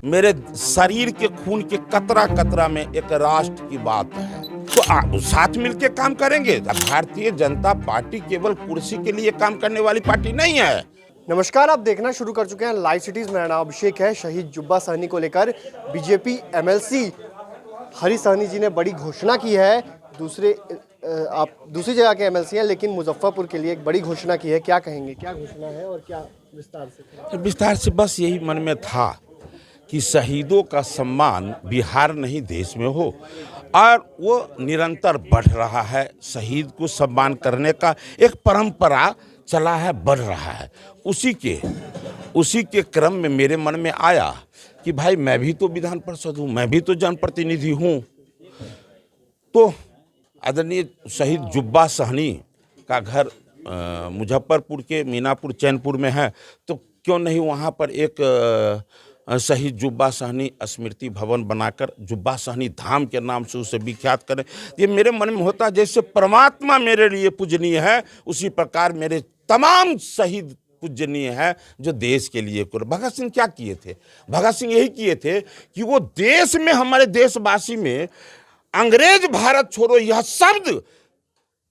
मेरे शरीर के खून के कतरा कतरा में एक राष्ट्र की बात है। तो साथ मिलके काम करेंगे। भारतीय जनता पार्टी केवल कुर्सी के लिए काम करने वाली पार्टी नहीं है। नमस्कार, आप देखना शुरू कर चुके हैं लाइव सिटीज। मेरा नाम अभिषेक है। शहीद जुब्बा सहनी को लेकर बीजेपी एमएलसी हरी सहनी जी ने बड़ी घोषणा की है। आप दूसरी जगह के एमएलसी हैं, लेकिन मुजफ्फरपुर के लिए एक बड़ी घोषणा की है। क्या कहेंगे, क्या घोषणा है और क्या विस्तार से बस यही मन में था कि शहीदों का सम्मान बिहार नहीं देश में हो, और वो निरंतर बढ़ रहा है। शहीद को सम्मान करने का एक परंपरा चला है, बढ़ रहा है। उसी के क्रम में मेरे मन में आया कि भाई मैं भी तो विधान पार्षद हूँ, मैं भी तो जनप्रतिनिधि हूँ। तो आदरणीय शहीद जुब्बा सहनी का घर मुजफ्फरपुर के मीनापुर चैनपुर में है, तो क्यों नहीं वहाँ पर एक शहीद जुब्बा सहनी स्मृति भवन बनाकर जुब्बा सहनी धाम के नाम से उसे विख्यात करें। ये मेरे मन में होता, जैसे परमात्मा मेरे लिए पूजनीय है, उसी प्रकार मेरे तमाम शहीद पूजनीय है जो देश के लिए कर। भगत सिंह क्या किए थे? भगत सिंह यही किए थे कि वो देश में, हमारे देशवासी में अंग्रेज भारत छोड़ो यह शब्द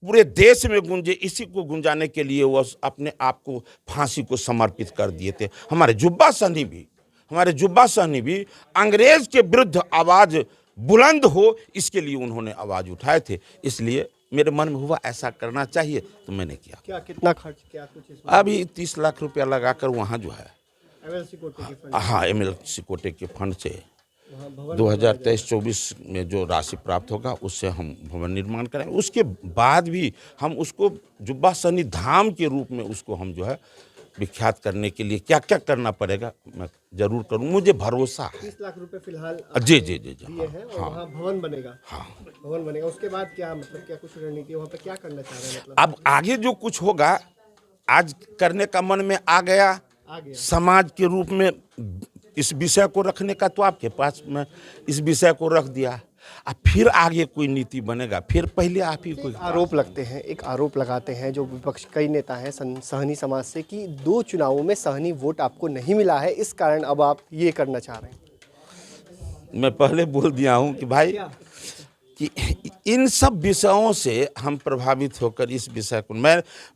पूरे देश में गूंजे। इसी को गुंजाने के लिए वो अपने आप को फांसी को समर्पित कर दिए थे। हमारे जुब्बा सहनी भी अंग्रेज के विरुद्ध आवाज बुलंद हो, इसके लिए उन्होंने आवाज उठाए थे। इसलिए मेरे मन में हुआ ऐसा करना चाहिए, तो मैंने किया। क्या कितना खर्च किया कुछ इसमें? अभी 30 लाख रुपया लगाकर वहाँ जो है एमएलसी कोटे के फंड, हाँ, एमएलसी कोटे के फंड से 2023-24 में जो राशि प्राप्त होगा उससे हम भवन निर्माण करेंगे। उसके बाद भी हम उसको जुब्बा सहनी धाम के रूप में उसको हम जो है विख्यात करने के लिए क्या क्या करना पड़ेगा मैं जरूर करूँ, मुझे भरोसा है। 30 लाख रुपए फिलहाल जी दिए हैं और वहाँ भवन बनेगा। हाँ, भवन बनेगा। उसके बाद क्या, मतलब क्या कुछ रणनीति वहाँ पे क्या करना चाह रहे हैं? मतलब अब आगे जो कुछ होगा, आज करने का मन में आ गया समाज के रूप में इस विषय को रखने का, तो आपके पास मैं इस विषय को रख दिया। अब फिर आगे कोई नीति बनेगा, फिर पहले आप ही कोई एक आरोप लगाते हैं जो विपक्ष कई नेता हैं सहनी समाज से, कि 2 चुनावों में सहनी वोट आपको नहीं मिला है, इस कारण अब आप ये करना चाह रहे हैं। मैं पहले बोल दिया हूँ कि भाई कि इन सब विषयों से हम प्रभावित होकर इस विषय को,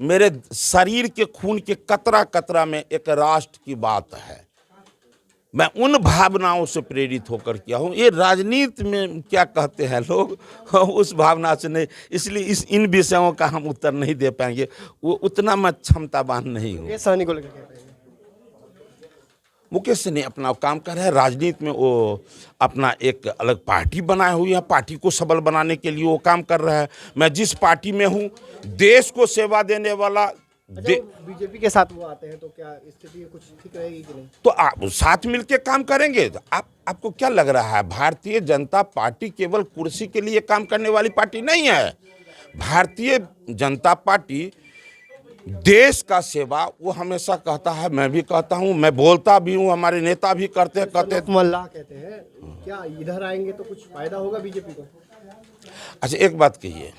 मेरे शरीर के खून के कतरा कतरा में एक राष्ट्र की बात है। मैं उन भावनाओं से प्रेरित होकर किया हूँ। ये राजनीति में क्या कहते हैं लोग, उस भावना से नहीं। इसलिए इन विषयों का हम उत्तर नहीं दे पाएंगे, वो उतना मैं क्षमतावान नहीं हूँ। सहनी को लेकर क्या कहेंगे? मुकेश सहनी अपना काम कर रहे हैं। राजनीति में वो अपना एक अलग पार्टी बनाए हुई है, पार्टी को सबल बनाने के लिए वो काम कर रहा है। मैं जिस पार्टी में हूँ, देश को सेवा देने वाला। बीजेपी के साथ वो आते हैं तो क्या स्थिति कुछ ठीक रहेगी कि नहीं? तो आप साथ मिलके काम करेंगे। तो आपको क्या लग रहा है, भारतीय जनता पार्टी केवल कुर्सी के लिए काम करने वाली पार्टी नहीं है। भारतीय जनता पार्टी देश का सेवा वो हमेशा कहता है, मैं भी कहता हूँ, मैं बोलता भी हूँ, हमारे नेता भी कहते कहते हैं। क्या इधर आएंगे तो कुछ फायदा होगा बीजेपी को? अच्छा, एक बात कहिए,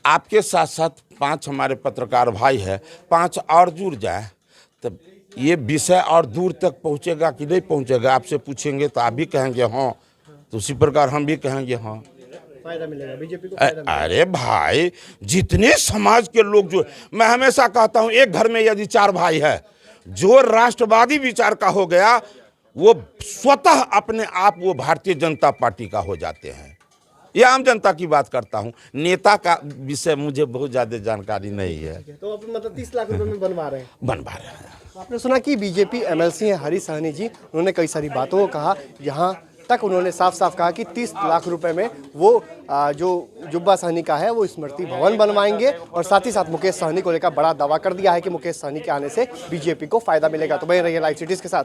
आपके साथ साथ 5 हमारे पत्रकार भाई है, 5 और जुड़ जाए तब ये विषय और दूर तक पहुंचेगा कि नहीं पहुंचेगा? आपसे पूछेंगे तो आप भी कहेंगे हाँ, तो उसी प्रकार हम भी कहेंगे हाँ। फायदा मिलेगा बीजेपी को, फायदा मिलेगा। अरे भाई, जितने समाज के लोग जो, मैं हमेशा कहता हूं, एक घर में यदि 4 भाई है, जो राष्ट्रवादी विचार का हो गया वो स्वतः अपने आप वो भारतीय जनता पार्टी का हो जाते हैं। ये आम जनता की बात करता हूँ, नेता का विषय मुझे बहुत ज्यादा जानकारी नहीं है। तो आप मतलब 30 लाख रुपए में बनवा रहे हैं? आपने सुना कि बीजेपी एमएलसी हैं हरी सहनी जी, उन्होंने कई सारी बातों को कहा। यहाँ तक उन्होंने साफ साफ कहा कि 30 लाख रुपए में वो जो जुब्बा सहनी का है वो स्मृति भवन बनवाएंगे, और साथ ही साथ मुकेश सहनी को लेकर बड़ा दावा कर दिया है कि मुकेश सहनी के आने से बीजेपी को फायदा मिलेगा। तो बने रहिए लाइव सिटीज के साथ।